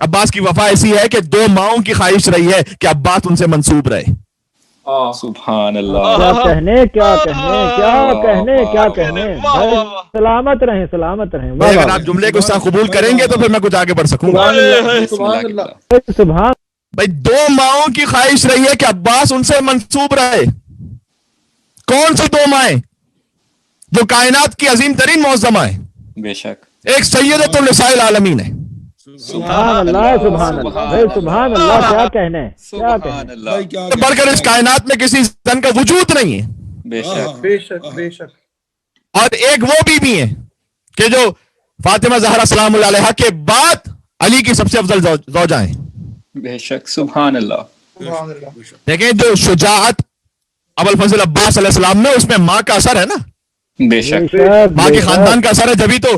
عباس کی وفا ایسی ہے کہ دو ماؤں کی خواہش رہی ہے کہ عباس ان سے منسوب رہے. سبحان اللہ. کیا کہنے سلامت رہیں سلامت رہیں. اگر آپ جملے کو اس طرح قبول کریں گے تو پھر میں کچھ آگے بڑھ سکوں گا. سبحان بھائی دو ماؤں کی خواہش رہی ہے کہ عباس ان سے منسوب رہے. کون سی دو مائیں جو کائنات کی عظیم ترین معظمہ ہے؟ بے شک. ایک سیدۃ النساء العالمین ہے. سبحان اللہ سبحان اللہ سبحان اللہ. کیا کہنے سبحان اللہ. بڑھ کر اس کائنات میں کسی زن کا وجود نہیں ہے. بے شک. بے شک بے شک. اور ایک وہ بھی ہے کہ جو فاطمہ زہرا سلام اللہ علیہا کے بعد علی کی سب سے افضل زوجہ ہیں. بے شک. سبحان اللہ. سبحان اللہ. دیکھیں جو شجاعت ابوالفضل عباس علیہ السلام میں اس میں ماں کا اثر ہے نا. بے شک. ماں کے خاندان کا اثر ہے. جبھی تو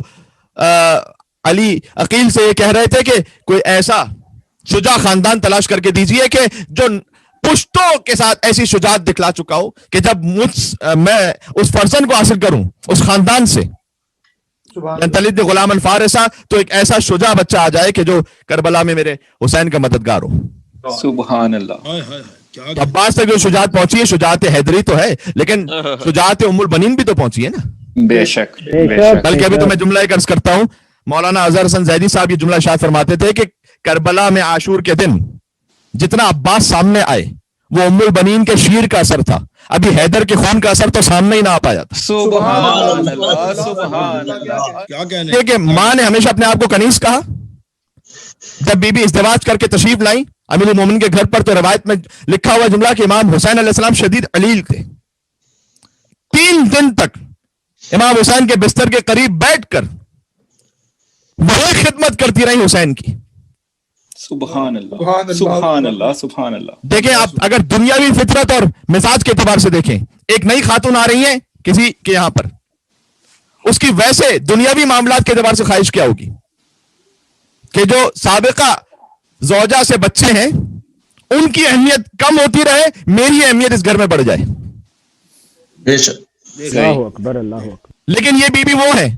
علی عقیل سے یہ کہہ رہے تھے کہ کوئی ایسا شجاع خاندان تلاش کر کے دیجئے کہ جو پشتوں کے ساتھ ایسی شجاعت دکھلا چکا ہو کہ جب میں اس فرزند کو حاصل کروں اس خاندان سے تلد غلاما فارسا تو ایک ایسا شجاع بچہ آ جائے کہ جو کربلا میں میرے حسین کا مددگار ہو. سبحان اللہ. عباس تک جو شجاعت پہنچی ہے شجاعت حیدری تو ہے لیکن شجاعت ام البنین بھی تو پہنچی ہے نا. بے شک. بے شک. بلکہ ابھی تو میں جملہ ایک عرض کرتا ہوں. مولانا اظہر حسن زیدی صاحب یہ جملہ ارشاد فرماتے تھے کہ کربلا میں عاشور کے دن جتنا عباس سامنے آئے وہ ام البنین کے شیر کا اثر تھا. ابھی حیدر کے خون کا اثر تو سامنے ہی نہ آ پایا تھا. سبحان اللہ. سبحان اللہ. کیا کہنے. کہ ماں نے ہمیشہ اپنے آپ کو کنیز کہا. جب بی بی ازدواج کر کے تشریف لائیں امیر المومنین کے گھر پر تو روایت میں لکھا ہوا جملہ کہ امام حسین علیہ السلام شدید علیل تھے. 3 دن تک امام حسین کے بستر کے قریب بیٹھ کر وہی خدمت کرتی رہی حسین کی. سبحان اللہ. سبحان اللہ. سبحان اللہ. دیکھیں آپ اگر دنیاوی فطرت اور مزاج کے اعتبار سے دیکھیں ایک نئی خاتون آ رہی ہیں کسی کے یہاں پر اس کی ویسے دنیاوی معاملات کے اعتبار سے خواہش کیا ہوگی کہ جو سابقہ زوجہ سے بچے ہیں ان کی اہمیت کم ہوتی رہے میری اہمیت اس گھر میں بڑھ جائے. بے شک. اللہ اکبر اللہ اکبر. لیکن یہ بیوی وہ ہے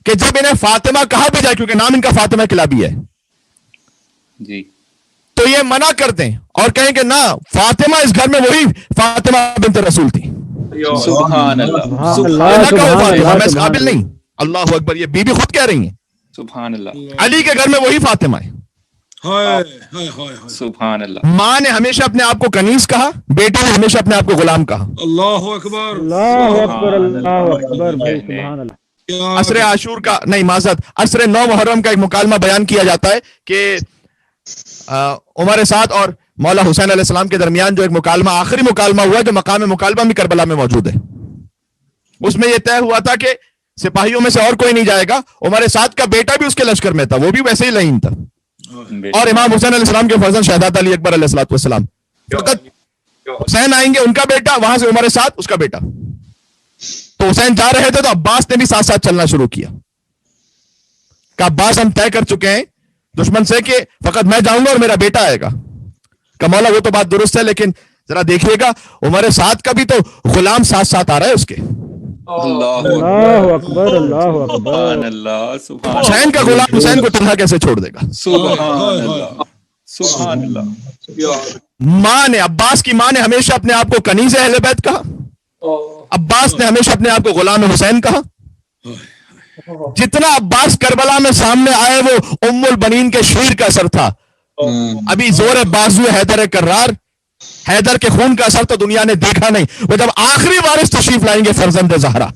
کہ جب انہیں فاطمہ کہا بھی جائے کیونکہ نام ان کا فاطمہ کلابی ہے جی تو یہ منع کر دیں اور کہیں کہ نہ فاطمہ اس گھر میں وہی فاطمہ بنت رسول تھی. سبحان اللہ. نہ کہو فاطمہ میں اس قابل نہیں. اللہ اکبر. یہ بیوی خود کہہ رہی ہیں سبحان اللہ. علی کے گھر میں وہی فاطمہ ہے. سبحان اللہ. ماں نے ہمیشہ اپنے آپ کو کنیز کہا بیٹے نے ہمیشہ اپنے آپ کو غلام کہا. اللہ اکبر. اللہ اکبر اللہ اکبر. بھائی سبحان اللہ. عصر عاشور کا نہیں معذرت عصر 9 محرم کا ایک مکالمہ بیان کیا جاتا ہے کہ عمر سعد اور مولا حسین علیہ السلام کے درمیان جو ایک مکالمہ آخری مکالمہ ہوا جو مقام مکالمہ بھی کربلا میں موجود ہے. اس میں یہ طے ہوا تھا کہ سپاہیوں میں سے اور کوئی نہیں جائے گا. عمر سعد کا بیٹا بھی اس کے لشکر میں تھا وہ بھی ویسے ہی لعین تھا اور امام حسین علیہ السلام کے فرزند شہزادہ علی اکبر علیہ السلام فقط حسین آئیں گے ان کا بیٹا وہاں سے عمر سعد اس کا بیٹا. تو حسین جا رہے تھے تو عباس نے بھی ساتھ ساتھ چلنا شروع کیا کہ عباس ہم طے کر چکے ہیں دشمن سے کہ فقط میں جاؤں گا اور میرا بیٹا آئے گا. کہ مولا وہ تو بات درست ہے لیکن ذرا دیکھیے گا عمر سعد کا بھی تو غلام ساتھ ساتھ آ رہا ہے اس کے. اللہ اکبر اللہ اکبر. سبحان اللہ. سبحان حسین کا غلام حسین کو تنہا کیسے چھوڑ دے گا. سبحان اللہ. سبحان اللہ. ماں نے عباس کی ماں نے ہمیشہ اپنے آپ کو کنیز اہل بیت کہا. عباس نے ہمیشہ اپنے آپ کو غلام حسین کہا. جتنا عباس کربلا میں سامنے آئے وہ ام البنین کے شیر کا اثر تھا. ابھی زور بازو حیدر کرار حیدر کے خون کا اثر تو دنیا نے دیکھا نہیں. وہ جب آخری وارث تشریف لائیں گے فرزند زہرا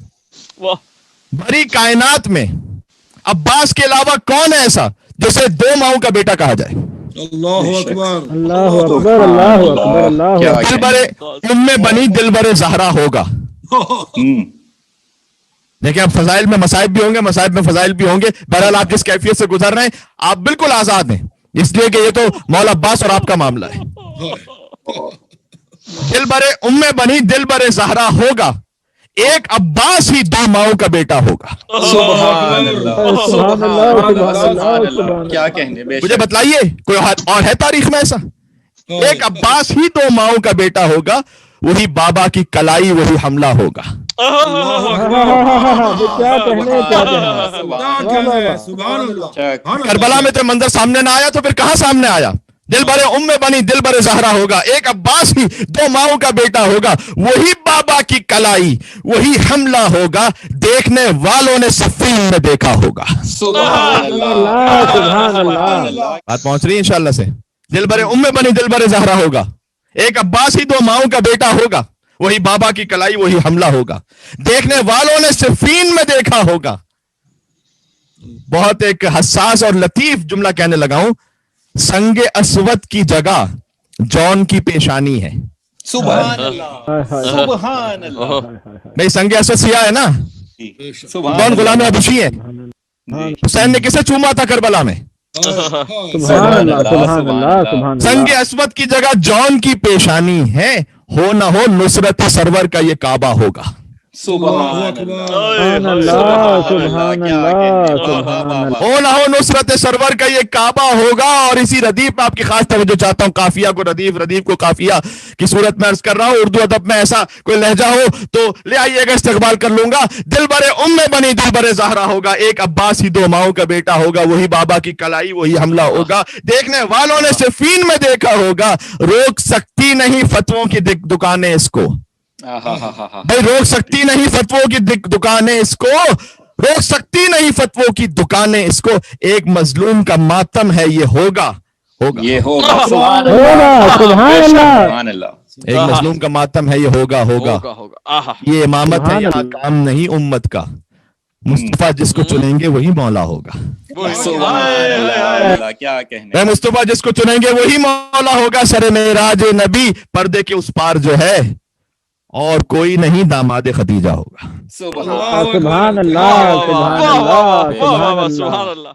بھری کائنات میں عباس کے علاوہ کون ہے ایسا جسے 2 ماؤں کا بیٹا کہا جائے. اللہ اکبر. اللہ اکبر اللہ اکبر اللہ اکبر. دل برے ام بنی دل برے زہرا ہوگا. دیکھیں اب فضائل میں مصائب بھی ہوں گے مصائب میں فضائل بھی ہوں گے. بہرحال آپ جس کیفیت سے گزر رہے ہیں آپ بالکل آزاد ہیں اس لیے کہ یہ تو مولا عباس اور آپ کا معاملہ ہے. دل برے ام بنی دل برے زہرا ہوگا ایک عباس ہی 2 ماؤں کا بیٹا ہوگا. سبحان اللہ. سبحان اللہ. کیا کہنے. مجھے بتلائیے کوئی اور ہے تاریخ میں ایسا. ایک عباس ہی 2 ماؤں کا بیٹا ہوگا وہی بابا کی کلائی وہی حملہ ہوگا. اللہ اکبر کیا کہنے چاہتے ہیں؟ سبحان اللہ کربلا میں تو منظر سامنے نہ آیا تو پھر کہاں سامنے آیا؟ دل برے ام بنی دل برے زہرا ہوگا، ایک عباس ہی دو ماؤں کا بیٹا ہوگا، وہی بابا کی کلائی وہی حملہ ہوگا، دیکھنے والوں نے صفین میں دیکھا ہوگا۔ سبحان اللہ سبحان اللہ۔ بات پہنچ رہی ہے انشاءاللہ سے؟ دل برے ام بنی دل برے زہرا ہوگا، ایک عباس ہی دو ماؤں کا بیٹا ہوگا، وہی بابا کی کلائی وہی حملہ ہوگا، دیکھنے والوں نے صفین میں دیکھا ہوگا۔ بہت ایک حساس اور لطیف جملہ کہنے لگا ہوں، سنگ اسود کی جگہ جون کی پیشانی ہے۔ سبحان اللہ سبحان اللہ بھئی سنگ اسود سیاہ ہے نا، جون غلام حبشی ہے۔ حسین نے کسے چوما تھا کربلا میں؟ سبحان اللہ سبحان اللہ سبحان سنگ اللہ۔ اسود کی جگہ جون کی پیشانی ہے، ہو نہ ہو نصرت سرور کا یہ کعبہ ہوگا۔ سبحان سبحان اللہ سبحان اللہ سبحان اللہ۔ ہو نہ ہو نصرت سرور کا یہ کعبہ ہوگا۔ اور اسی ردیف میں آپ کی خاص توجہ چاہتا ہوں، قافیہ کو ردیف، ردیف کو قافیہ کی صورت میں عرض کر رہا ہوں۔ اردو ادب میں ایسا کوئی لہجہ ہو تو لے آئیے گا، استقبال کر لوں گا۔ دل برے ام بنی دل برے زہرا ہوگا، ایک عباس ہی دو ماؤں کا بیٹا ہوگا، وہی بابا کی کلائی وہی حملہ ہوگا، دیکھنے والوں نے صفین میں دیکھا ہوگا۔ روک سکتی نہیں فتووں کی دکانیں اس کو، بھائی روک سکتی نہیں فتووں کی دکانیں اس کو، روک سکتی نہیں فتووں کی دکانیں اس کو، ایک مظلوم کا ماتم ہے یہ ہوگا ہوگا، یہ ہوگا سبحان اللہ سبحان اللہ۔ سبحان اللہ ایک مظلوم کا ماتم ہے یہ ہوگا ہوگا۔ یہ امامت ہے یہاں کام نہیں امت کا، مصطفیٰ جس کو چنیں گے وہی مولا ہوگا۔ سبحان اللہ کیا کہنے، اے مصطفیٰ جس کو چنیں گے وہی مولا ہوگا۔ سر معراج نبی پردے کے اس پار جو ہے اور کوئی نہیں داماد خدیجہ ہوگا۔ سبحان سبحان اللہ سبحان اللہ سبحان اللہ۔